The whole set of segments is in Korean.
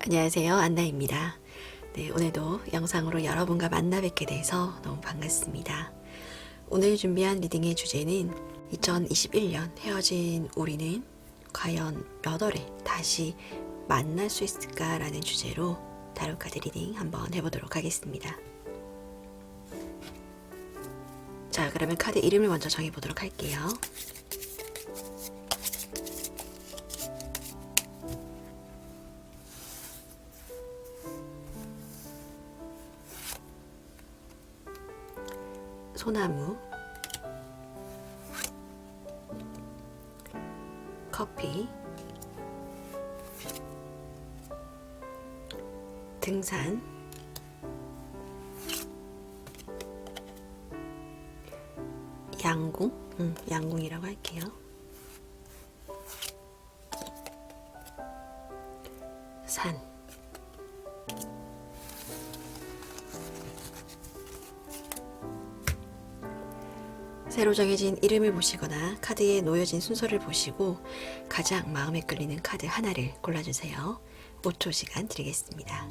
안녕하세요, 안나입니다. 네, 오늘도 영상으로 여러분과 만나 뵙게 돼서 너무 반갑습니다. 오늘 준비한 리딩의 주제는 2021년 헤어진 우리는 과연 몇 월에 다시 만날 수 있을까라는 주제로 타로카드 리딩 한번 해보도록 하겠습니다. 자, 그러면 카드 이름을 먼저 정해보도록 할게요. 소나무, 커피, 등산, 양궁, 양궁이라고 할게요. 산, 새로 정해진 이름을 보시거나 카드에 놓여진 순서를 보시고 가장 마음에 끌리는 카드 하나를 골라주세요. 5초 시간 드리겠습니다.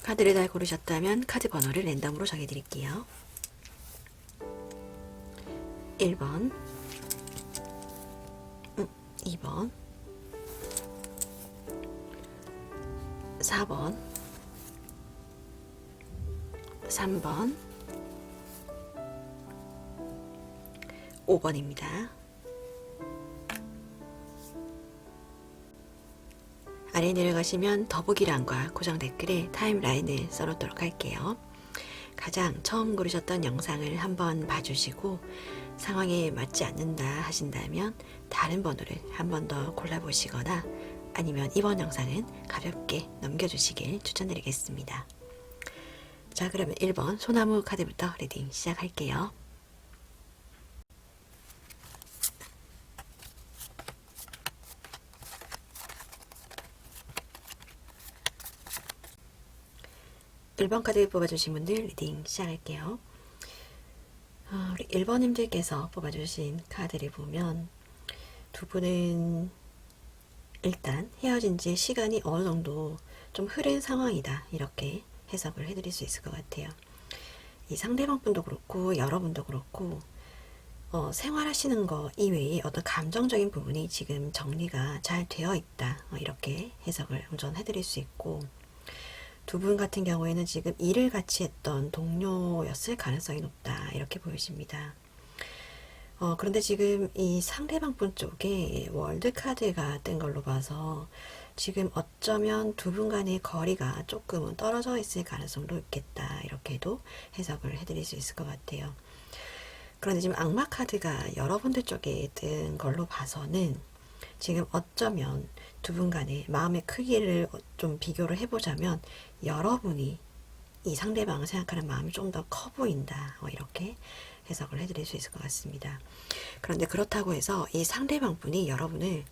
카드를 다 고르셨다면 카드 번호를 랜덤으로 정해드릴게요. 1번, 2번, 4번, 3번, 5번입니다. 아래 내려가시면 더보기란과 고정 댓글에 타임라인을 써놓도록 할게요. 가장 처음 고르셨던 영상을 한번 봐주시고 상황에 맞지 않는다 하신다면 다른 번호를 한 번 더 골라보시거나 아니면 이번 영상은 가볍게 넘겨주시길 추천드리겠습니다. 자, 그러면 1번 소나무 카드부터 리딩 시작할게요. (1번) 카드 뽑아주신 분들 리딩 시작할게요. 우리 1번님들께서 뽑아주신 카드를 보면 두 분은 일단 헤어진 지 시간이 어느 정도 좀 흐른 상황이다, 이렇게 해석을 해드릴 수 있을 것 같아요. 이 상대방 분도 그렇고 여러분도 그렇고 생활하시는 거 이외에 어떤 감정적인 부분이 지금 정리가 잘 되어 있다, 이렇게 해석을 우선 해드릴 수 있고, 두 분 같은 경우에는 지금 일을 같이 했던 동료였을 가능성이 높다, 이렇게 보여집니다. 그런데 지금 이 상대방 분 쪽에 월드 카드가 뜬 걸로 봐서 지금 어쩌면 두 분 간의 거리가 조금은 떨어져 있을 가능성도 있겠다, 이렇게도 해석을 해드릴 수 있을 것 같아요. 그런데 지금 악마 카드가 여러분들 쪽에 뜬 걸로 봐서는 지금 어쩌면 두 분 간의 마음의 크기를 좀 비교를 해보자면 여러분이 이 상대방을 생각하는 마음이 좀 더 커 보인다, 이렇게 해석을 해드릴 수 있을 것 같습니다. 그런데 그렇다고 해서 이 상대방 분이 여러분을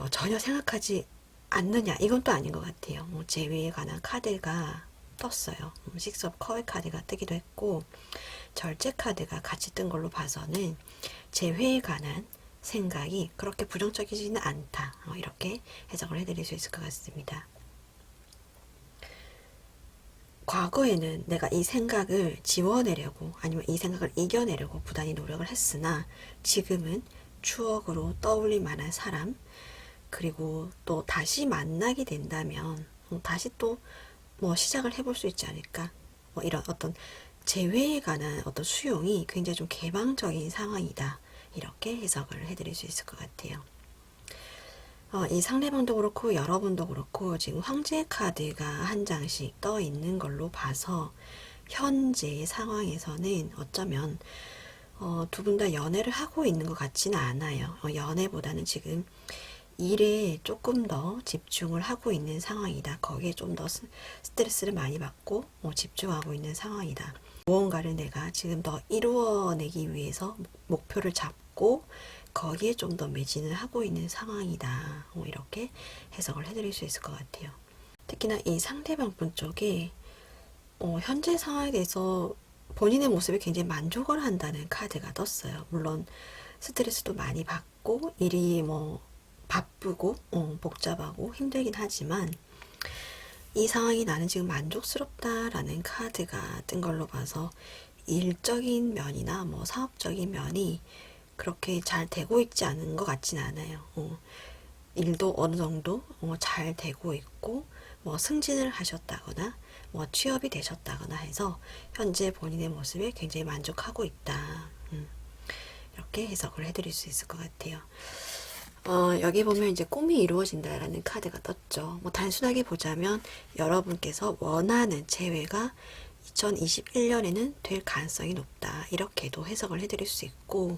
전혀 생각하지 않느냐, 이건 또 아닌 것 같아요. 재회에 관한 카드가 떴어요. 식스 오브 컵의 카드가 뜨기도 했고 절제 카드가 같이 뜬 걸로 봐서는 재회에 관한 생각이 그렇게 부정적이지는 않다, 이렇게 해석을 해드릴 수 있을 것 같습니다. 과거에는 내가 이 생각을 지워내려고 아니면 이 생각을 이겨내려고 부단히 노력을 했으나 지금은 추억으로 떠올릴 만한 사람, 그리고 또 다시 만나게 된다면 다시 또 뭐 시작을 해볼 수 있지 않을까, 이런 어떤 재회에 관한 어떤 수용이 굉장히 좀 개방적인 상황이다, 이렇게 해석을 해드릴 수 있을 것 같아요. 이 상대방도 그렇고 여러분도 그렇고 지금 황제 카드가 한 장씩 떠 있는 걸로 봐서 현재 상황에서는 어쩌면 두 분 다 연애를 하고 있는 것 같지는 않아요. 연애보다는 지금 일에 조금 더 집중을 하고 있는 상황이다. 거기에 좀 더 스트레스를 많이 받고 집중하고 있는 상황이다. 무언가를 내가 지금 더 이루어내기 위해서 목표를 잡고 거기에 좀 더 매진을 하고 있는 상황이다, 이렇게 해석을 해드릴 수 있을 것 같아요. 특히나 이 상대방 분 쪽에 현재 상황에 대해서 본인의 모습에 굉장히 만족을 한다는 카드가 떴어요. 물론 스트레스도 많이 받고 일이 뭐 바쁘고 복잡하고 힘들긴 하지만 이 상황이 나는 지금 만족스럽다라는 카드가 뜬 걸로 봐서 일적인 면이나 뭐 사업적인 면이 그렇게 잘 되고 있지 않은 것 같진 않아요. 일도 어느 정도 잘 되고 있고 뭐 승진을 하셨다거나 뭐 취업이 되셨다거나 해서 현재 본인의 모습에 굉장히 만족하고 있다. 이렇게 해석을 해드릴 수 있을 것 같아요. 여기 보면 이제 꿈이 이루어진다라는 카드가 떴죠. 뭐 단순하게 보자면 여러분께서 원하는 재회가 2021년에는 될 가능성이 높다. 이렇게도 해석을 해드릴 수 있고,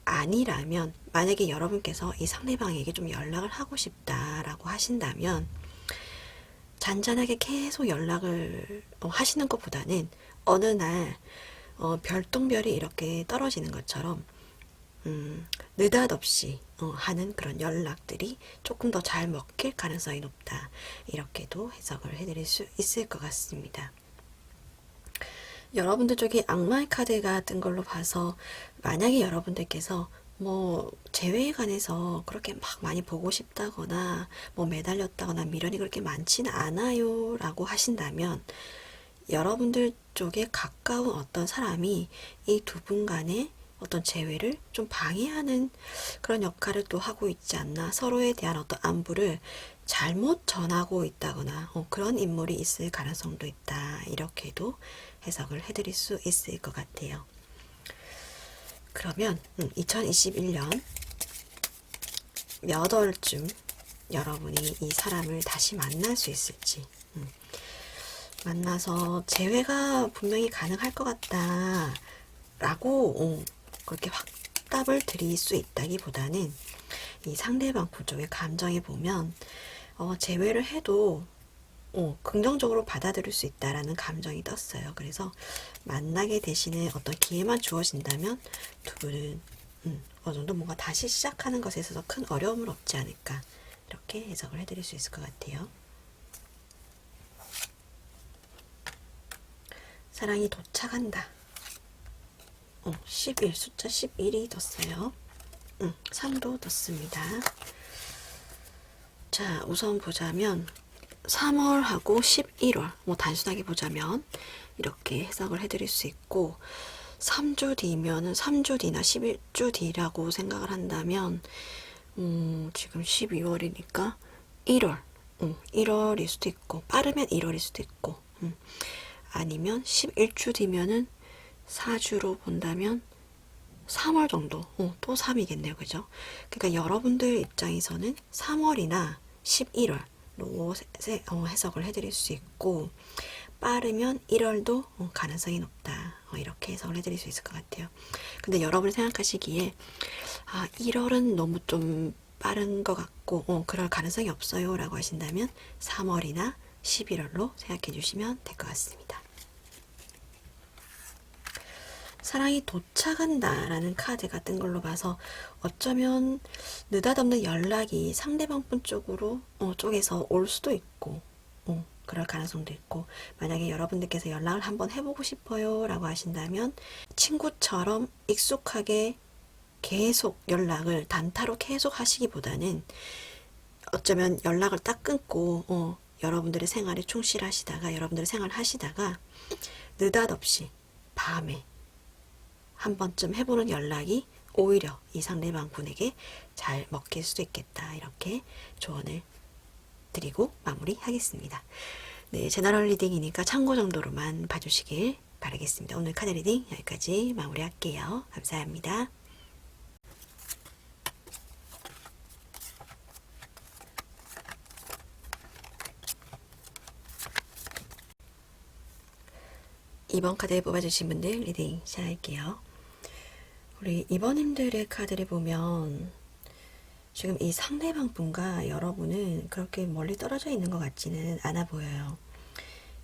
아니라면 만약에 여러분께서 이 상대방에게 좀 연락을 하고 싶다라고 하신다면 잔잔하게 계속 연락을 하시는 것보다는 어느 날 별똥별이 이렇게 떨어지는 것처럼 느닷없이 하는 그런 연락들이 조금 더 잘 먹힐 가능성이 높다. 이렇게도 해석을 해드릴 수 있을 것 같습니다. 여러분들 쪽에 악마의 카드가 뜬 걸로 봐서 만약에 여러분들께서 뭐 재회에 관해서 그렇게 막 많이 보고 싶다거나 뭐 매달렸다거나 미련이 그렇게 많지는 않아요 라고 하신다면 여러분들 쪽에 가까운 어떤 사람이 이 두 분 간의 어떤 재회를 좀 방해하는 그런 역할을 또 하고 있지 않나, 서로에 대한 어떤 안부를 잘못 전하고 있다거나 그런 인물이 있을 가능성도 있다. 이렇게도 해석을 해드릴 수 있을 것 같아요. 그러면 2021년 몇 월쯤 여러분이 이 사람을 다시 만날 수 있을지, 만나서 재회가 분명히 가능할 것 같다 라고 그렇게 확답을 드릴 수 있다기보다는 이 상대방 쪽의 감정에 보면 재회를 해도 긍정적으로 받아들일 수 있다라는 감정이 떴어요. 그래서 만나게 되시는 어떤 기회만 주어진다면 두 분은 어느 정도 뭔가 다시 시작하는 것에 있어서 큰 어려움은 없지 않을까, 이렇게 해석을 해드릴 수 있을 것 같아요. 사랑이 도착한다. 11, 숫자 11이 떴어요. 3도 떴습니다. 자, 우선 보자면 3월하고 11월, 뭐 단순하게 보자면 이렇게 해석을 해드릴 수 있고, 3주 뒤면은 3주 뒤나 11주 뒤라고 생각을 한다면 지금 12월이니까 1월, 1월일 수도 있고, 빠르면 1월일 수도 있고, 아니면 11주 뒤면은 4주로 본다면 3월 정도, 또 3이겠네요. 그죠? 그러니까 여러분들 입장에서는 3월이나 11월로 해석을 해드릴 수 있고, 빠르면 1월도 가능성이 높다. 이렇게 해석을 해드릴 수 있을 것 같아요. 근데 여러분이 생각하시기에 1월은 너무 좀 빠른 것 같고 그럴 가능성이 없어요 라고 하신다면 3월이나 11월로 생각해 주시면 될 것 같습니다. 사랑이 도착한다 라는 카드가 뜬 걸로 봐서 어쩌면 느닷없는 연락이 상대방 분 쪽에서 올 수도 있고, 그럴 가능성도 있고, 만약에 여러분들께서 연락을 한번 해보고 싶어요 라고 하신다면 친구처럼 익숙하게 계속 연락을 단타로 계속 하시기보다는 어쩌면 연락을 딱 끊고 여러분들의 생활에 충실하시다가, 여러분들의 생활을 하시다가 느닷없이 밤에 한 번쯤 해보는 연락이 오히려 이 상대방 분에게 잘 먹힐 수도 있겠다. 이렇게 조언을 드리고 마무리하겠습니다. 네, 제너럴 리딩이니까 참고 정도로만 봐주시길 바라겠습니다. 오늘 카드 리딩 여기까지 마무리할게요. 감사합니다. 이번 카드 뽑아주신 분들 리딩 시작할게요. 우리 2번님들의 카드를 보면 지금 이 상대방 분과 여러분은 그렇게 멀리 떨어져 있는 것 같지는 않아 보여요.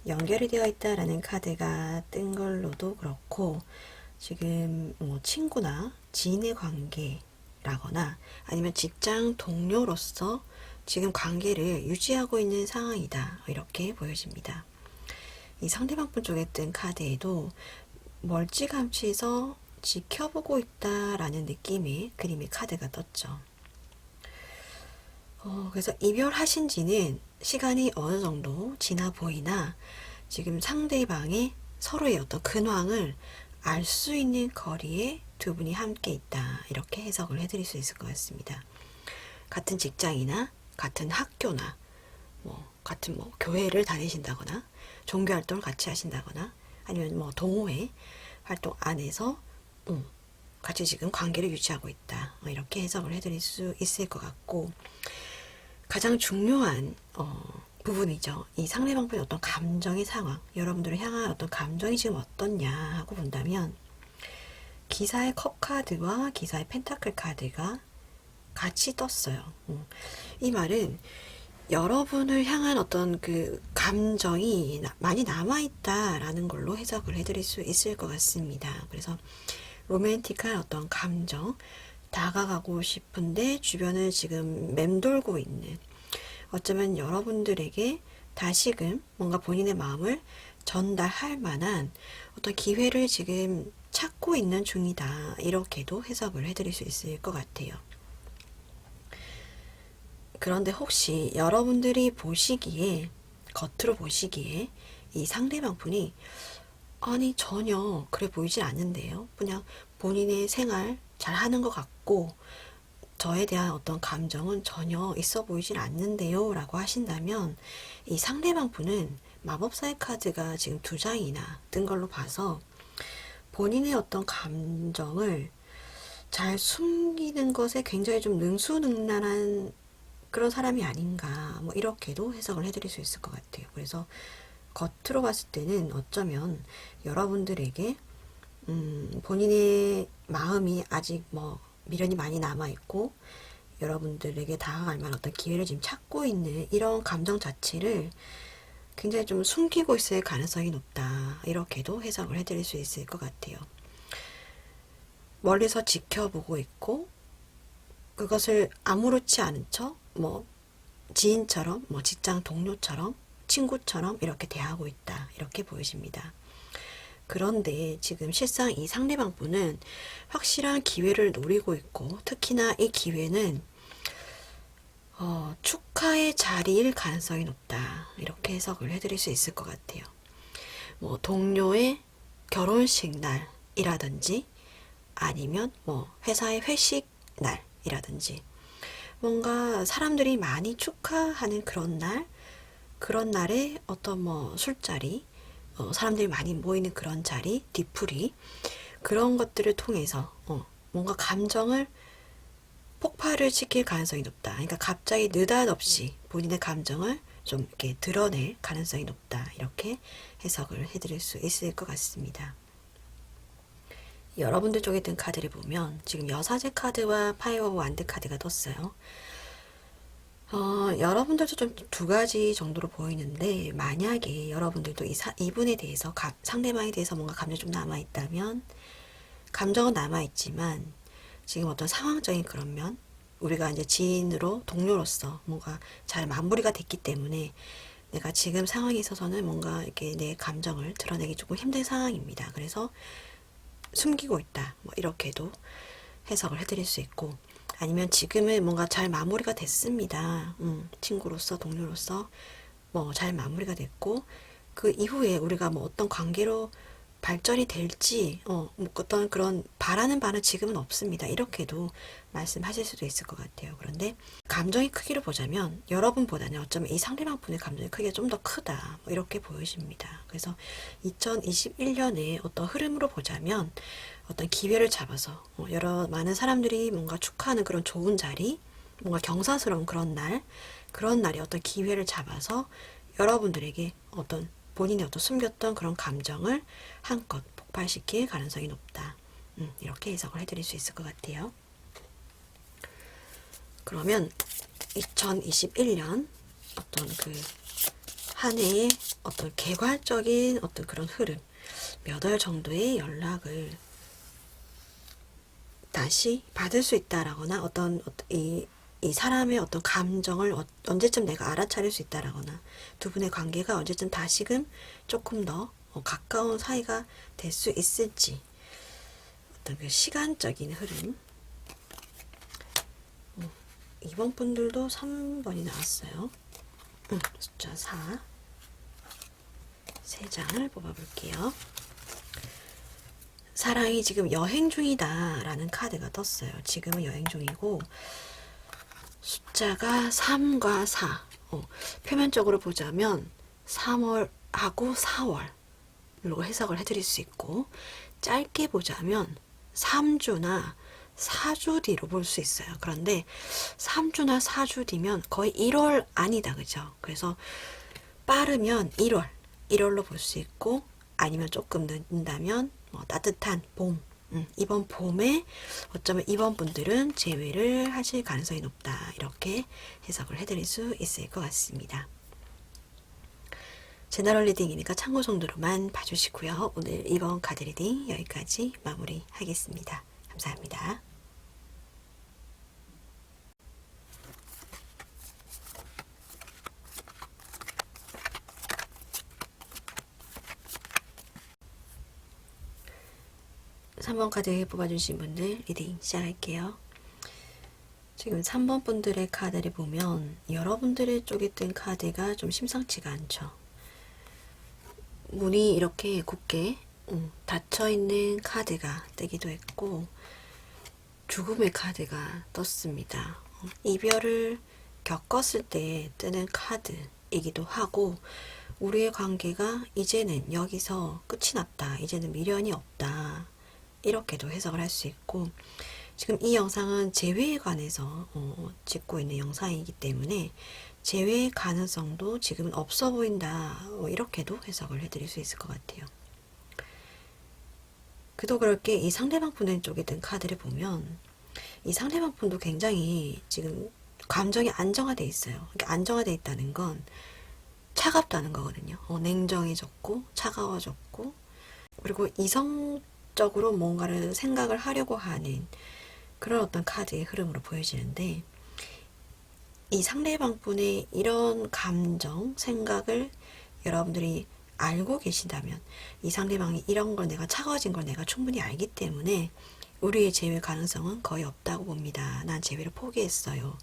연결이 되어 있다라는 카드가 뜬 걸로도 그렇고, 지금 뭐 친구나 지인의 관계라거나 아니면 직장 동료로서 지금 관계를 유지하고 있는 상황이다. 이렇게 보여집니다. 이 상대방 분 쪽에 뜬 카드에도 멀찌감치서 지켜보고 있다라는 느낌의 그림의 카드가 떴죠. 그래서 이별하신 지는 시간이 어느 정도 지나 보이나 지금 상대방의 서로의 어떤 근황을 알 수 있는 거리에 두 분이 함께 있다. 이렇게 해석을 해드릴 수 있을 것 같습니다. 같은 직장이나 같은 학교나 같은 교회를 다니신다거나 종교 활동을 같이 하신다거나 아니면 동호회 활동 안에서 같이 지금 관계를 유지하고 있다. 이렇게 해석을 해드릴 수 있을 것 같고, 가장 중요한 부분이죠. 이 상대방분의 어떤 감정의 상황, 여러분들을 향한 어떤 감정이 지금 어떻냐 하고 본다면, 기사의 컵 카드와 기사의 펜타클 카드가 같이 떴어요. 이 말은 여러분을 향한 어떤 그 감정이 많이 남아있다라는 걸로 해석을 해드릴 수 있을 것 같습니다. 그래서 로맨틱한 어떤 감정, 다가가고 싶은데 주변을 지금 맴돌고 있는, 어쩌면 여러분들에게 다시금 뭔가 본인의 마음을 전달할 만한 어떤 기회를 지금 찾고 있는 중이다. 이렇게도 해석을 해드릴 수 있을 것 같아요. 그런데 혹시 여러분들이 보시기에, 겉으로 보시기에 이 상대방 분이 아니 전혀 그래 보이질 않는데요. 그냥 본인의 생활 잘 하는 것 같고 저에 대한 어떤 감정은 전혀 있어 보이질 않는데요 라고 하신다면, 이 상대방 분은 마법사의 카드가 지금 2장이나 뜬 걸로 봐서 본인의 어떤 감정을 잘 숨기는 것에 굉장히 좀 능수능란한 그런 사람이 아닌가, 이렇게도 해석을 해드릴 수 있을 것 같아요. 그래서 겉으로 봤을 때는 어쩌면 여러분들에게 본인의 마음이 아직 미련이 많이 남아있고 여러분들에게 다가갈 만한 어떤 기회를 지금 찾고 있는 이런 감정 자체를 굉장히 좀 숨기고 있을 가능성이 높다. 이렇게도 해석을 해드릴 수 있을 것 같아요. 멀리서 지켜보고 있고 그것을 아무렇지 않은 척 지인처럼 직장 동료처럼 친구처럼 이렇게 대하고 있다. 이렇게 보여집니다. 그런데 지금 실상 이 상대방 분은 확실한 기회를 노리고 있고, 특히나 이 기회는 축하의 자리일 가능성이 높다. 이렇게 해석을 해드릴 수 있을 것 같아요. 동료의 결혼식 날이라든지 아니면 회사의 회식 날이라든지 뭔가 사람들이 많이 축하하는 그런 날에 어떤 술자리, 사람들이 많이 모이는 그런 자리, 뒤풀이, 그런 것들을 통해서 뭔가 감정을 폭발을 시킬 가능성이 높다. 그러니까 갑자기 느닷없이 본인의 감정을 좀 이렇게 드러낼 가능성이 높다. 이렇게 해석을 해드릴 수 있을 것 같습니다. 여러분들 쪽에 든 카드를 보면 지금 여사제 카드와 파이어 오브 완드 카드가 떴어요. 여러분들도 좀 2가지 정도로 보이는데, 만약에 여러분들도 이분에 대해서 상대방에 대해서 뭔가 감정이 좀 남아있다면, 감정은 남아있지만 지금 어떤 상황적인 그런 면, 우리가 이제 지인으로 동료로서 뭔가 잘 마무리가 됐기 때문에 내가 지금 상황에 있어서는 뭔가 이렇게 내 감정을 드러내기 조금 힘든 상황입니다. 그래서 숨기고 있다. 이렇게도 해석을 해드릴 수 있고, 아니면 지금은 뭔가 잘 마무리가 됐습니다. 친구로서 동료로서 잘 마무리가 됐고, 그 이후에 우리가 어떤 관계로 발전이 될지 어떤 그런 바라는 바는 지금은 없습니다. 이렇게도 말씀하실 수도 있을 것 같아요. 그런데 감정의 크기를 보자면 여러분보다는 어쩌면 이 상대방 분의 감정의 크기가 좀 더 크다. 이렇게 보여집니다. 그래서 2021년에 어떤 흐름으로 보자면 어떤 기회를 잡아서 많은 사람들이 뭔가 축하하는 그런 좋은 자리, 뭔가 경사스러운 그런 날에 어떤 기회를 잡아서 여러분들에게 어떤 본인의 어떤 숨겼던 그런 감정을 한껏 폭발시킬 가능성이 높다. 이렇게 해석을 해드릴 수 있을 것 같아요. 그러면 2021년 어떤 그 한 해의 어떤 개괄적인 어떤 그런 흐름, 몇 월 정도의 연락을 다시 받을 수 있다라거나 이 사람의 어떤 감정을 언제쯤 내가 알아차릴 수 있다라거나 두 분의 관계가 언제쯤 다시금 조금 더 가까운 사이가 될 수 있을지, 어떤 그 시간적인 흐름. 2번 분들도 3번이 나왔어요. 숫자 4. 3장을 뽑아볼게요. 사랑이 지금 여행 중이다 라는 카드가 떴어요. 지금은 여행 중이고, 숫자가 3과 4. 표면적으로 보자면 3월하고 4월로 해석을 해드릴 수 있고, 짧게 보자면 3주나 4주 뒤로 볼 수 있어요. 그런데 3주나 4주 뒤면 거의 1월 아니다, 그죠? 그래서 빠르면 1월로 볼 수 있고, 아니면 조금 늦는다면 따뜻한 봄, 이번 봄에 어쩌면 이번 분들은 재회를 하실 가능성이 높다, 이렇게 해석을 해드릴 수 있을 것 같습니다. 제너럴 리딩이니까 참고 정도로만 봐주시고요. 오늘 이번 카드 리딩 여기까지 마무리하겠습니다. 감사합니다. (3번) 카드 뽑아주신 분들 리딩 시작할게요. 지금 3번 분들의 카드를 보면 여러분들의 쪽에 뜬 카드가 좀 심상치가 않죠. 문이 이렇게 굳게 닫혀있는 카드가 뜨기도 했고, 죽음의 카드가 떴습니다. 이별을 겪었을 때 뜨는 카드이기도 하고, 우리의 관계가 이제는 여기서 끝이 났다, 이제는 미련이 없다, 이렇게도 해석을 할 수 있고, 지금 이 영상은 재회에 관해서 찍고 있는 영상이기 때문에 재회의 가능성도 지금은 없어 보인다, 이렇게도 해석을 해드릴 수 있을 것 같아요. 그도 그렇게 이 상대방 분의 쪽에 든 카드를 보면 이 상대방 분도 굉장히 지금 감정이 안정화되어 있어요. 안정화되어 있다는 건 차갑다는 거거든요. 냉정해졌고 차가워졌고, 그리고 이성적으로 뭔가를 생각을 하려고 하는 그런 어떤 카드의 흐름으로 보여지는데, 이 상대방 분의 이런 감정, 생각을 여러분들이 알고 계신다면, 이 상대방이 이런 걸 내가 차가워진 걸 내가 충분히 알기 때문에 우리의 재회 가능성은 거의 없다고 봅니다. 난 재회를 포기했어요.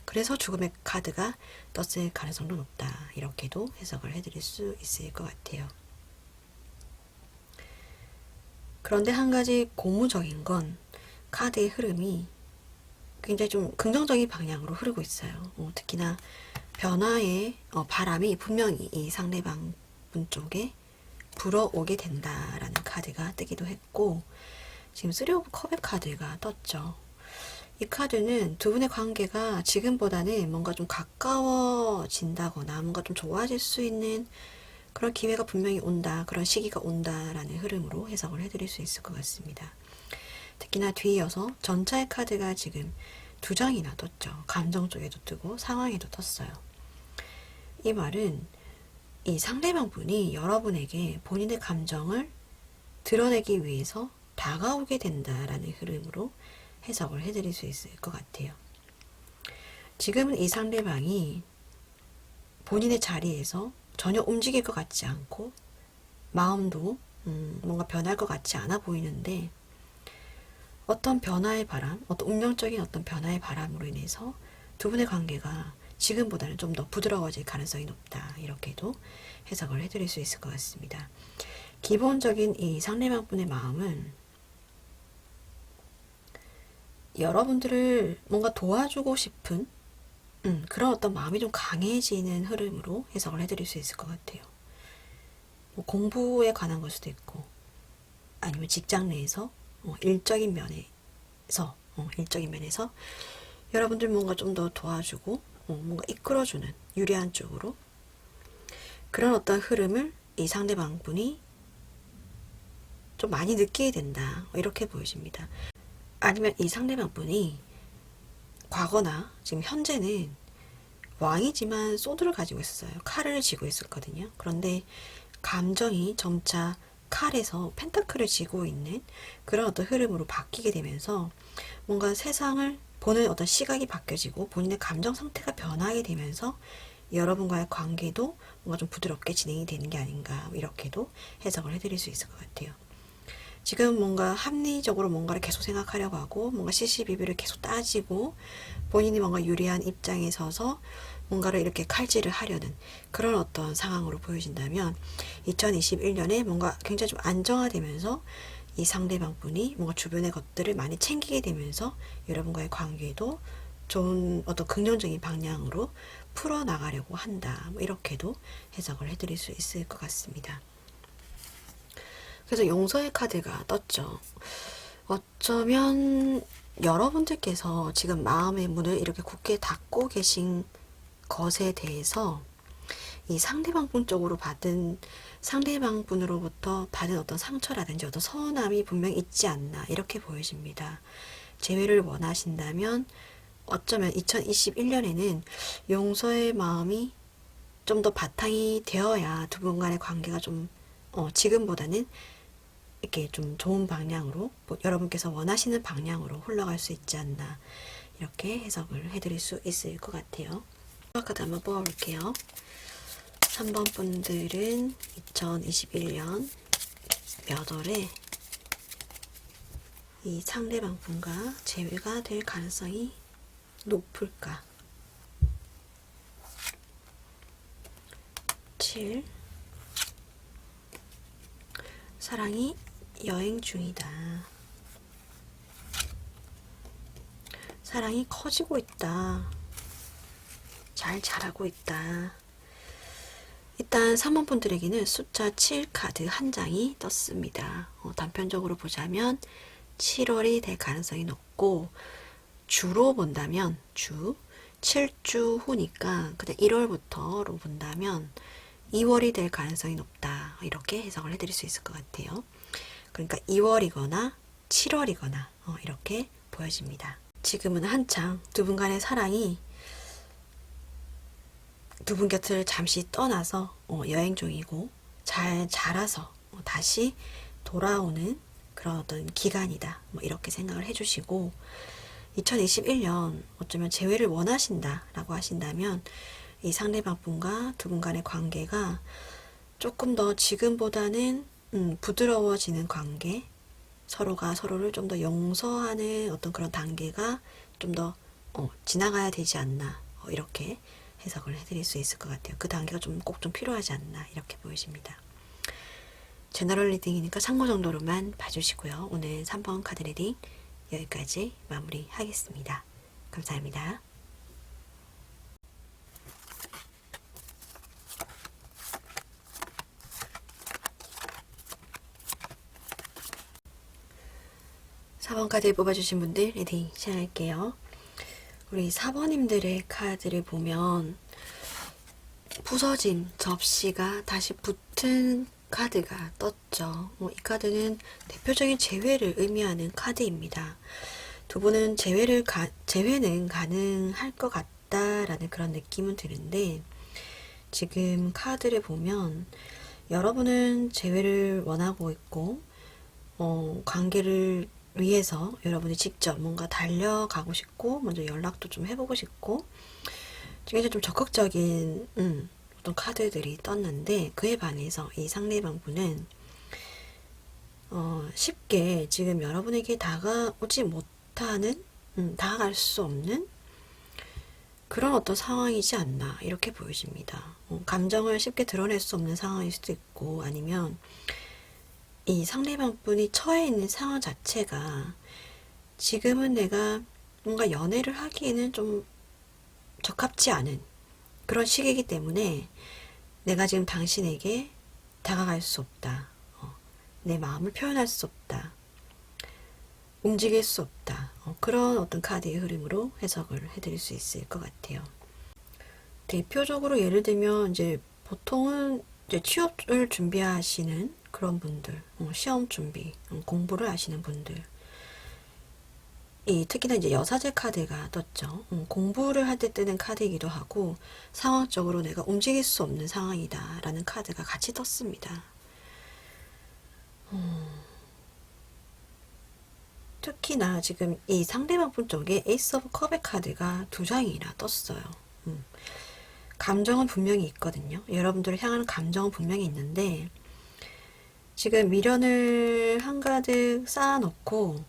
그래서 죽음의 카드가 떴을 가능성도 높다, 이렇게도 해석을 해드릴 수 있을 것 같아요. 그런데 한 가지 고무적인 건 카드의 흐름이 굉장히 좀 긍정적인 방향으로 흐르고 있어요. 특히나 변화의 바람이 분명히 이 상대방 분 쪽에 불어오게 된다라는 카드가 뜨기도 했고, 지금 3 오브 컵의 카드가 떴죠. 이 카드는 두 분의 관계가 지금보다는 뭔가 좀 가까워진다거나 뭔가 좀 좋아질 수 있는 그런 기회가 분명히 온다, 그런 시기가 온다라는 흐름으로 해석을 해드릴 수 있을 것 같습니다. 특히나 뒤이어서 전차의 카드가 지금 2장이나 떴죠. 감정 쪽에도 뜨고 상황에도 떴어요. 이 말은 이 상대방 분이 여러분에게 본인의 감정을 드러내기 위해서 다가오게 된다라는 흐름으로 해석을 해드릴 수 있을 것 같아요. 지금은 이 상대방이 본인의 자리에서 전혀 움직일 것 같지 않고, 마음도 뭔가 변할 것 같지 않아 보이는데, 어떤 변화의 바람, 어떤 운명적인 어떤 변화의 바람으로 인해서 두 분의 관계가 지금보다는 좀 더 부드러워질 가능성이 높다, 이렇게도 해석을 해드릴 수 있을 것 같습니다. 기본적인 이 상대방 분의 마음은 여러분들을 뭔가 도와주고 싶은 그런 어떤 마음이 좀 강해지는 흐름으로 해석을 해드릴 수 있을 것 같아요. 뭐 공부에 관한 걸 수도 있고, 아니면 직장 내에서 일적인 면에서 여러분들 뭔가 좀 더 도와주고 뭔가 이끌어주는 유리한 쪽으로 그런 어떤 흐름을 이 상대방 분이 좀 많이 느끼게 된다, 이렇게 보여집니다. 아니면 이 상대방 분이 과거나 지금 현재는 왕이지만 소드를 가지고 있었어요. 칼을 쥐고 있었거든요. 그런데 감정이 점차 칼에서 펜타클을 쥐고 있는 그런 어떤 흐름으로 바뀌게 되면서 뭔가 세상을 보는 어떤 시각이 바뀌어지고 본인의 감정 상태가 변하게 되면서 여러분과의 관계도 뭔가 좀 부드럽게 진행이 되는 게 아닌가, 이렇게도 해석을 해드릴 수 있을 것 같아요. 지금 뭔가 합리적으로 뭔가를 계속 생각하려고 하고 뭔가 시시비비를 계속 따지고 본인이 뭔가 유리한 입장에 서서 뭔가를 이렇게 칼질을 하려는 그런 어떤 상황으로 보여진다면 2021년에 뭔가 굉장히 좀 안정화되면서 이 상대방 분이 뭔가 주변의 것들을 많이 챙기게 되면서 여러분과의 관계도 좋은 어떤 긍정적인 방향으로 풀어나가려고 한다. 뭐 이렇게도 해석을 해드릴 수 있을 것 같습니다. 그래서 용서의 카드가 떴죠. 어쩌면 여러분들께서 지금 마음의 문을 이렇게 굳게 닫고 계신 것에 대해서 이 상대방 분 쪽으로 받은 상대방 분으로부터 받은 어떤 상처라든지 어떤 서운함이 분명히 있지 않나 이렇게 보여집니다. 재회를 원하신다면 어쩌면 2021년에는 용서의 마음이 좀 더 바탕이 되어야 두 분 간의 관계가 좀 지금보다는 이렇게 좀 좋은 방향으로 여러분께서 원하시는 방향으로 흘러갈 수 있지 않나 이렇게 해석을 해드릴 수 있을 것 같아요. 카드 한번 뽑아볼게요. 3번 분들은 2021년 몇 월에 이 상대방 분과 재회가 될 가능성이 높을까? 7. 사랑이 여행 중이다. 사랑이 커지고 있다. 잘 자라고 있다. 일단 3번 분들에게는 숫자 7 카드 한 장이 떴습니다. 단편적으로 보자면 7월이 될 가능성이 높고 주로 본다면 7주 후니까 그냥 1월부터로 본다면 2월이 될 가능성이 높다. 이렇게 해석을 해드릴 수 있을 것 같아요. 그러니까 2월이거나 7월이거나 이렇게 보여집니다. 지금은 한창 두 분 간의 사랑이 두 분 곁을 잠시 떠나서 여행 중이고 잘 자라서 다시 돌아오는 그런 어떤 기간이다. 뭐 이렇게 생각을 해주시고 2021년 어쩌면 재회를 원하신다 라고 하신다면 이 상대방 분과 두 분 간의 관계가 조금 더 지금보다는 부드러워지는 관계, 서로가 서로를 좀 더 용서하는 어떤 그런 단계가 좀 더 지나가야 되지 않나 이렇게 해석을 해드릴 수 있을 것 같아요. 그 단계가 꼭 좀 필요하지 않나 이렇게 보여집니다. 제너럴 리딩이니까 참고 정도로만 봐주시고요. 오늘 3번 카드 리딩 여기까지 마무리하겠습니다. 감사합니다. (4번) 카드 뽑아주신 분들 리딩 시작할게요. 우리 4번님들의 카드를 보면 부서진 접시가 다시 붙은 카드가 떴죠. 이 카드는 대표적인 재회를 의미하는 카드입니다. 두 분은 재회는 가능할 것 같다라는 그런 느낌은 드는데 지금 카드를 보면 여러분은 재회를 원하고 있고 관계를 위해서 여러분이 직접 뭔가 달려가고 싶고 먼저 연락도 좀 해보고 싶고 굉장히 좀 적극적인 어떤 카드들이 떴는데 그에 반해서 이 상대방 분은 쉽게 지금 여러분에게 다가오지 못하는 다가갈 수 없는 그런 어떤 상황이지 않나 이렇게 보여집니다. 감정을 쉽게 드러낼 수 없는 상황일 수도 있고 아니면 이 상대방 분이 처해 있는 상황 자체가 지금은 내가 뭔가 연애를 하기에는 좀 적합지 않은 그런 시기이기 때문에 내가 지금 당신에게 다가갈 수 없다. 내 마음을 표현할 수 없다. 움직일 수 없다. 그런 어떤 카드의 흐름으로 해석을 해드릴 수 있을 것 같아요. 대표적으로 예를 들면 이제 보통은 이제 취업을 준비하시는 그런 분들, 시험 준비, 공부를 하시는 분들, 특히나 이제 여사제 카드가 떴죠. 공부를 할 때 뜨는 카드이기도 하고 상황적으로 내가 움직일 수 없는 상황이다 라는 카드가 같이 떴습니다. 특히나 지금 이 상대방 분 쪽에 에이스 오브 컵의 카드가 2장이나 떴어요. 감정은 분명히 있거든요. 여러분들을 향하는 감정은 분명히 있는데 지금 미련을 한가득 쌓아놓고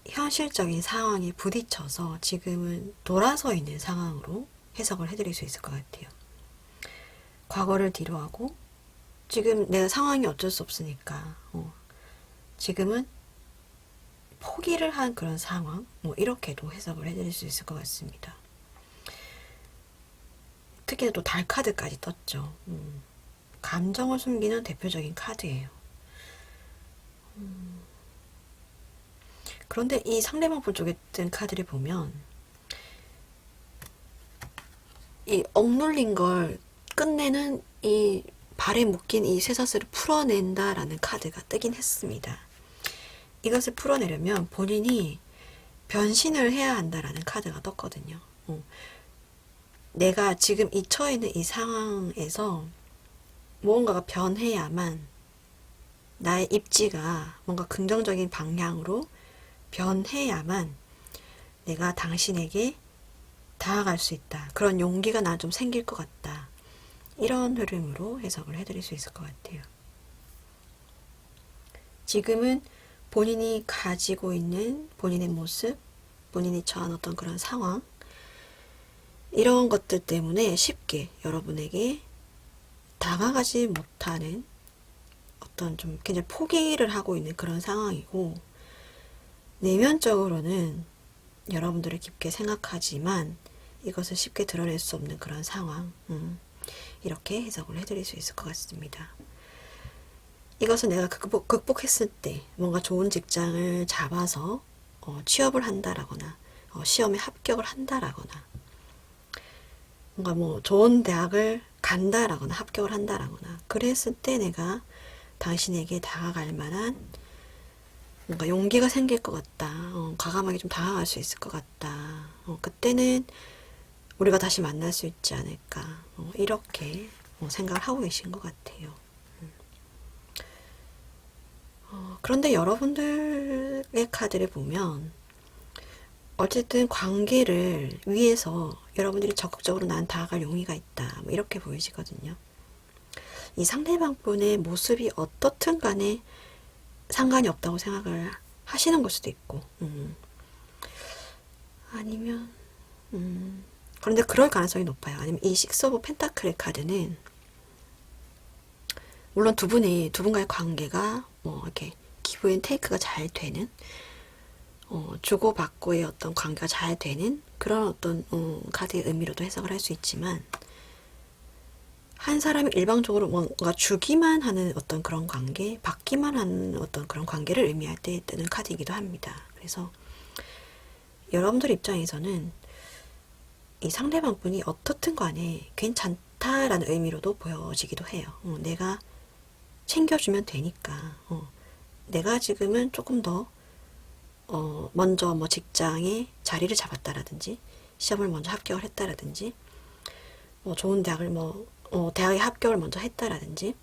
현실적인 상황에 부딪혀서 지금은 돌아서 있는 상황으로 해석을 해드릴 수 있을 것 같아요. 과거를 뒤로하고 지금 내가 상황이 어쩔 수 없으니까 지금은 포기를 한 그런 상황, 이렇게도 해석을 해드릴 수 있을 것 같습니다. 특히 또 달 카드까지 떴죠. 감정을 숨기는 대표적인 카드예요. 그런데 이 상대방 분 쪽에 뜬 카드를 보면 이 억눌린 걸 끝내는 이 발에 묶인 이 쇠사슬을 풀어낸다라는 카드가 뜨긴 했습니다. 이것을 풀어내려면 본인이 변신을 해야 한다라는 카드가 떴거든요. 내가 지금 이 처해 있는 이 상황에서 무언가가 변해야만 나의 입지가 뭔가 긍정적인 방향으로 변해야만 내가 당신에게 다가갈 수 있다. 그런 용기가 나 좀 생길 것 같다. 이런 흐름으로 해석을 해드릴 수 있을 것 같아요. 지금은 본인이 가지고 있는 본인의 모습, 본인이 처한 어떤 그런 상황, 이런 것들 때문에 쉽게 여러분에게 다가가지 못하는 어떤 좀 굉장히 포기를 하고 있는 그런 상황이고, 내면적으로는 여러분들을 깊게 생각하지만 이것을 쉽게 드러낼 수 없는 그런 상황, 이렇게 해석을 해드릴 수 있을 것 같습니다. 이것은 내가 극복했을 때 뭔가 좋은 직장을 잡아서 취업을 한다라거나 시험에 합격을 한다라거나 뭔가 뭐 좋은 대학을 간다라거나 합격을 한다라거나 그랬을 때 내가 당신에게 다가갈 만한 뭔가 용기가 생길 것 같다. 과감하게 좀 다가갈 수 있을 것 같다. 그때는 우리가 다시 만날 수 있지 않을까. 이렇게 생각을 하고 계신 것 같아요. 그런데 여러분들의 카드를 보면 어쨌든 관계를 위해서 여러분들이 적극적으로 난 다가갈 용의가 있다. 뭐 이렇게 보이시거든요. 이 상대방 분의 모습이 어떻든 간에 상관이 없다고 생각을 하시는 걸 수도 있고, 아니면, 그런데 그럴 가능성이 높아요. 아니면 이 식스 오브 펜타클의 카드는, 물론 두 분과의 관계가 뭐 이렇게 기브 앤 테이크가 잘 되는, 주고받고의 어떤 관계가 잘 되는 그런 어떤 카드의 의미로도 해석을 할 수 있지만, 한 사람이 일방적으로 뭔가 주기만 하는 어떤 그런 관계, 받기만 하는 어떤 그런 관계를 의미할 때 뜨는 카드이기도 합니다. 그래서 여러분들 입장에서는 이 상대방 분이 어떻든 간에 괜찮다라는 의미로도 보여지기도 해요. 내가 챙겨주면 되니까. 내가 지금은 조금 더 먼저 뭐 직장에 자리를 잡았다라든지 시험을 먼저 합격을 했다라든지 뭐 좋은 대학을 대학에 합격을 먼저 했다라든지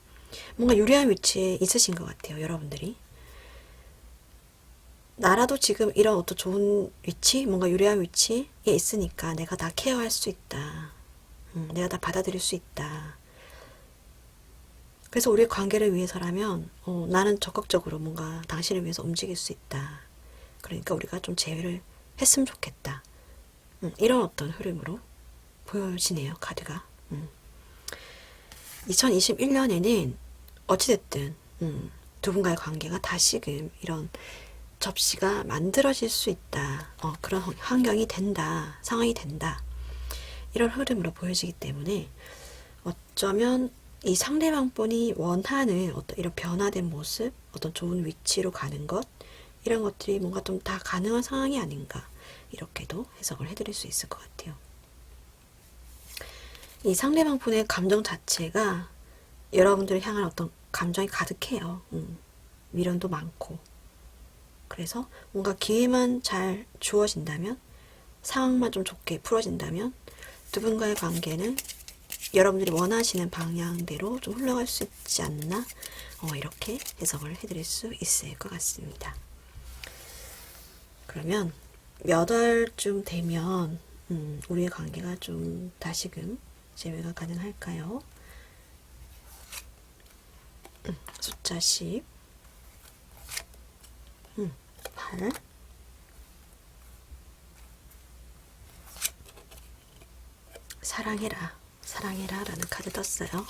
뭔가 유리한 위치에 있으신 것 같아요. 여러분들이 나라도 지금 이런 어떤 좋은 위치, 뭔가 유리한 위치에 있으니까 내가 다 케어할 수 있다. 내가 다 받아들일 수 있다. 그래서 우리의 관계를 위해서라면 나는 적극적으로 뭔가 당신을 위해서 움직일 수 있다. 그러니까 우리가 좀 제외를 했으면 좋겠다. 이런 어떤 흐름으로 보여지네요. 카드가. 2021년에는 어찌됐든 두 분과의 관계가 다시금 이런 접시가 만들어질 수 있다. 그런 환경이 된다. 상황이 된다. 이런 흐름으로 보여지기 때문에 어쩌면 이 상대방 분이 원하는 어떤 이런 변화된 모습, 어떤 좋은 위치로 가는 것, 이런 것들이 뭔가 좀 다 가능한 상황이 아닌가. 이렇게도 해석을 해드릴 수 있을 것 같아요. 이 상대방 분의 감정 자체가 여러분들을 향한 어떤 감정이 가득해요. 미련도 많고. 그래서 뭔가 기회만 잘 주어진다면, 상황만 좀 좋게 풀어진다면 두 분과의 관계는 여러분들이 원하시는 방향대로 좀 흘러갈 수 있지 않나, 이렇게 해석을 해드릴 수 있을 것 같습니다. 그러면 몇 월쯤 되면 우리의 관계가 좀 다시금 제외가 가능할까요? 숫자 10, 8, 사랑해라, 사랑해라 라는 카드 떴어요.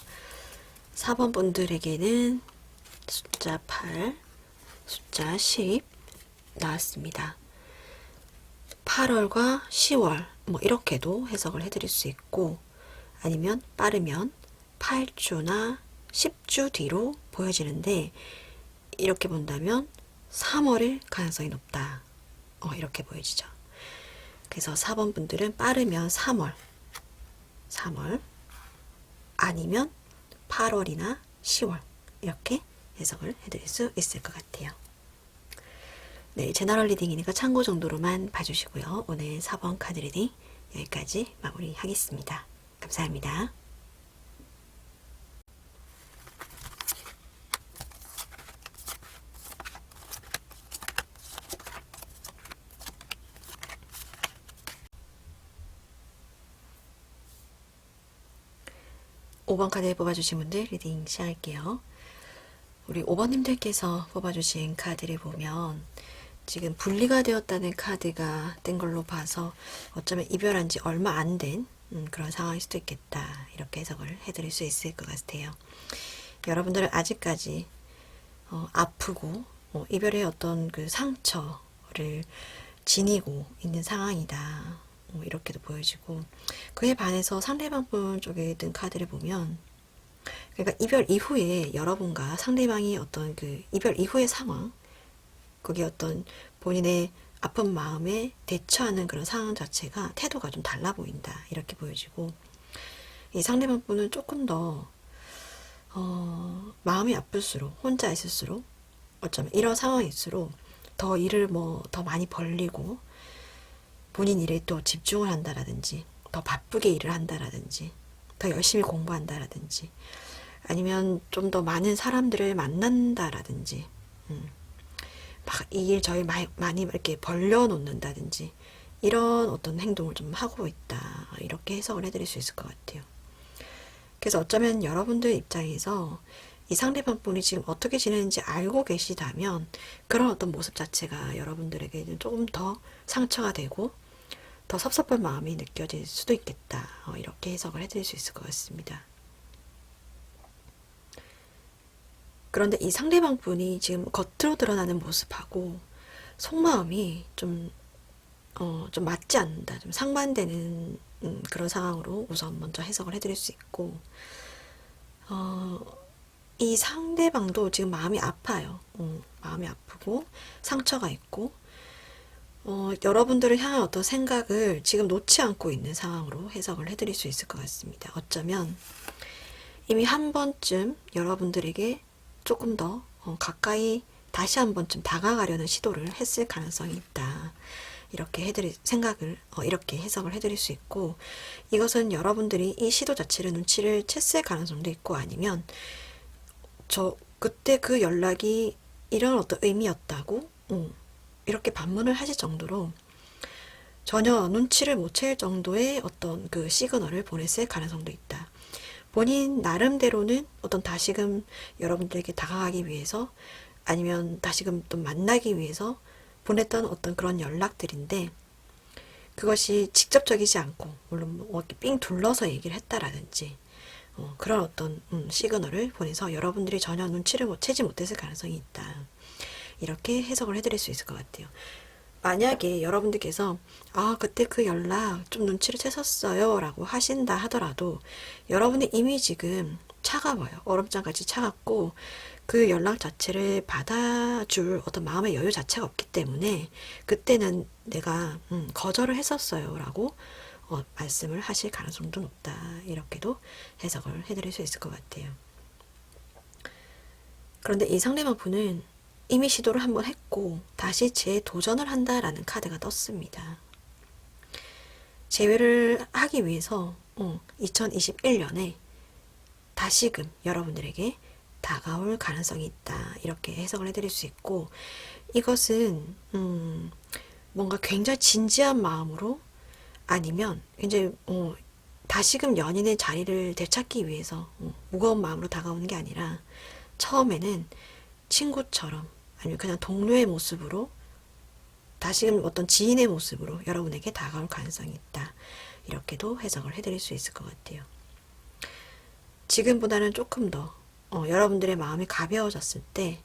4번 분들에게는 숫자 8, 숫자 10 나왔습니다. 8월과 10월 뭐 이렇게도 해석을 해드릴 수 있고, 아니면 빠르면 8주나 10주 뒤로 보여지는데, 이렇게 본다면 3월일 가능성이 높다. 이렇게 보여지죠. 그래서 4번 분들은 빠르면 3월 아니면 8월이나 10월 이렇게 해석을 해드릴 수 있을 것 같아요. 네, 제너럴 리딩이니까 참고 정도로만 봐주시고요. 오늘 4번 카드 리딩 여기까지 마무리하겠습니다. 감사합니다. 5번 카드 뽑아주신 분들 리딩 시작할게요. 우리 5번님들께서 뽑아주신 카드를 보면 지금 분리가 되었다는 카드가 뜬 걸로 봐서 어쩌면 이별한 지 얼마 안 된 그런 상황일 수도 있겠다. 이렇게 해석을 해드릴 수 있을 것 같아요. 여러분들은 아직까지 아프고 이별의 어떤 그 상처를 지니고 있는 상황이다. 이렇게도 보여지고, 그에 반해서 상대방 분 쪽에 든 카드를 보면, 그러니까 이별 이후에 여러분과 상대방이 어떤 그 이별 이후의 상황, 그게 어떤 본인의 아픈 마음에 대처하는 그런 상황 자체가 태도가 좀 달라 보인다. 이렇게 보여지고, 이 상대방 분은 조금 더 마음이 아플수록, 혼자 있을수록, 어쩌면 이런 상황일수록 더 일을 더 많이 벌리고 본인 일에 또 집중을 한다라든지, 더 바쁘게 일을 한다라든지, 더 열심히 공부한다라든지, 아니면 좀 더 많은 사람들을 만난다라든지, 막 이 일 저희 많이 이렇게 벌려놓는다든지, 이런 어떤 행동을 좀 하고 있다. 이렇게 해석을 해드릴 수 있을 것 같아요. 그래서 어쩌면 여러분들 입장에서 이 상대방 분이 지금 어떻게 지내는지 알고 계시다면, 그런 어떤 모습 자체가 여러분들에게는 조금 더 상처가 되고 더 섭섭한 마음이 느껴질 수도 있겠다. 이렇게 해석을 해드릴 수 있을 것 같습니다. 그런데 이 상대방 분이 지금 겉으로 드러나는 모습하고 속마음이 좀 맞지 않는다. 좀 상반되는 그런 상황으로 우선 먼저 해석을 해드릴 수 있고, 이 상대방도 지금 마음이 아파요. 마음이 아프고 상처가 있고, 여러분들을 향한 어떤 생각을 지금 놓지 않고 있는 상황으로 해석을 해드릴 수 있을 것 같습니다. 어쩌면 이미 한 번쯤 여러분들에게 조금 더 가까이 다시 한 번쯤 다가가려는 시도를 했을 가능성이 있다. 이렇게 이렇게 해석을 해드릴 수 있고, 이것은 여러분들이 이 시도 자체를 눈치를 챘을 가능성도 있고, 아니면 그때 그 연락이 이런 어떤 의미였다고 이렇게 반문을 하실 정도로 전혀 눈치를 못 챌 정도의 어떤 그 시그널을 보냈을 가능성도 있다. 본인 나름대로는 어떤 다시금 여러분들에게 다가가기 위해서, 아니면 다시금 또 만나기 위해서 보냈던 어떤 그런 연락들인데, 그것이 직접적이지 않고, 물론 뭐 이렇게 삥 둘러서 얘기를 했다라든지, 그런 어떤 시그널을 보내서 여러분들이 전혀 눈치를 채지 못했을 가능성이 있다. 이렇게 해석을 해드릴 수 있을 것 같아요. 만약에 여러분들께서 그때 그 연락 좀 눈치를 챘었어요 라고 하신다 하더라도, 여러분이 이미 지금 차가워요. 얼음장같이 차갑고, 그 연락 자체를 받아줄 어떤 마음의 여유 자체가 없기 때문에 그때는 내가 거절을 했었어요 라고 말씀을 하실 가능성도 높다. 이렇게도 해석을 해드릴 수 있을 것 같아요. 그런데 이 상대방 분은 이미 시도를 한번 했고 다시 재도전을 한다라는 카드가 떴습니다. 재회를 하기 위해서 2021년에 다시금 여러분들에게 다가올 가능성이 있다. 이렇게 해석을 해드릴 수 있고, 이것은 뭔가 굉장히 진지한 마음으로, 아니면 굉장히 다시금 연인의 자리를 되찾기 위해서 무거운 마음으로 다가오는 게 아니라 처음에는 친구처럼 아니면 그냥 동료의 모습으로 다시금 어떤 지인의 모습으로 여러분에게 다가올 가능성이 있다. 이렇게도 해석을 해드릴 수 있을 것 같아요. 지금보다는 조금 더 여러분들의 마음이 가벼워졌을 때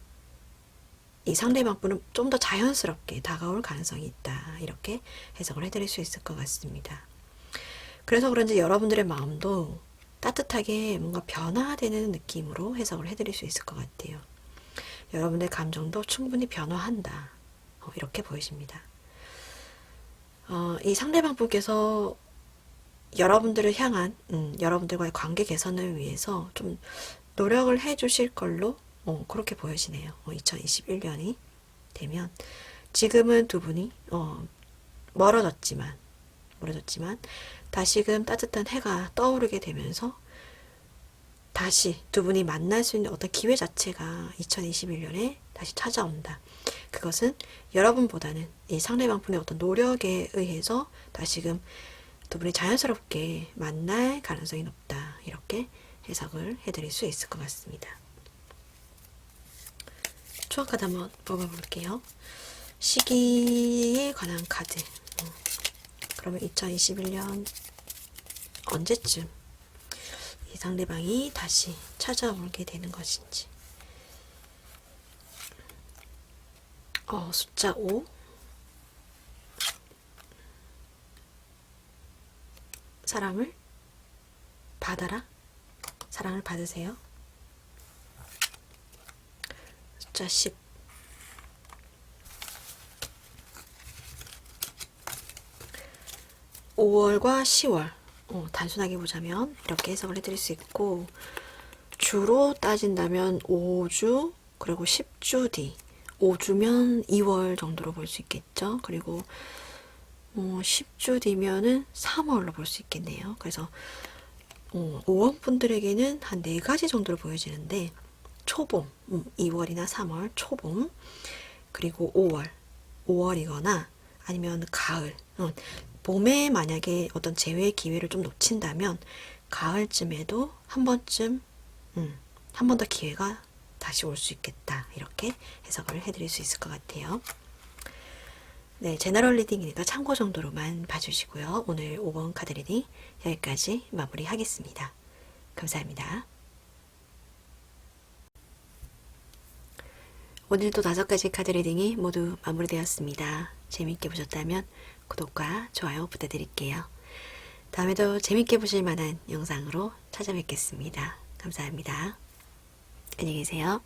이 상대방 분은 좀 더 자연스럽게 다가올 가능성이 있다. 이렇게 해석을 해드릴 수 있을 것 같습니다. 그래서 그런지 여러분들의 마음도 따뜻하게 뭔가 변화되는 느낌으로 해석을 해드릴 수 있을 것 같아요. 여러분의 감정도 충분히 변화한다. 이렇게 보이십니다. 이 상대방 분께서 여러분들을 향한 여러분들과의 관계 개선을 위해서 좀 노력을 해 주실 걸로 그렇게 보여지네요. 2021년이 되면 지금은 두 분이 멀어졌지만 다시금 따뜻한 해가 떠오르게 되면서 다시 두 분이 만날 수 있는 어떤 기회 자체가 2021년에 다시 찾아온다. 그것은 여러분보다는 이 상대방 분의 어떤 노력에 의해서 다시금 두 분이 자연스럽게 만날 가능성이 높다. 이렇게 해석을 해드릴 수 있을 것 같습니다. 추억 카드 한번 뽑아볼게요. 시기에 관한 카드. 그러면 2021년 언제쯤 이 상대방이 다시 찾아오게 되는 것인지. 숫자 5. 사랑을 받아라. 사랑을 받으세요. 숫자 10. (5월과 10월) 단순하게 보자면 이렇게 해석을 해드릴 수 있고, 주로 따진다면 5주 그리고 10주 뒤, 5주면 2월 정도로 볼 수 있겠죠. 그리고 10주 뒤면은 3월로 볼 수 있겠네요. 그래서 5월 분들에게는 한 4가지 정도로 보여지는데, 초봄, 2월이나 3월 초봄, 그리고 5월이거나 아니면 가을, 봄에 만약에 어떤 재회 기회를 좀 놓친다면 가을쯤에도 한 번쯤 한 번 더 기회가 다시 올 수 있겠다. 이렇게 해석을 해드릴 수 있을 것 같아요. 네, 제너럴 리딩이니까 참고 정도로만 봐주시고요. 오늘 5번 카드 리딩 여기까지 마무리하겠습니다. 감사합니다. 오늘도 5가지 카드 리딩이 모두 마무리되었습니다. 재밌게 보셨다면 구독과 좋아요 부탁드릴게요. 다음에도 재밌게 보실 만한 영상으로 찾아뵙겠습니다. 감사합니다. 안녕히 계세요.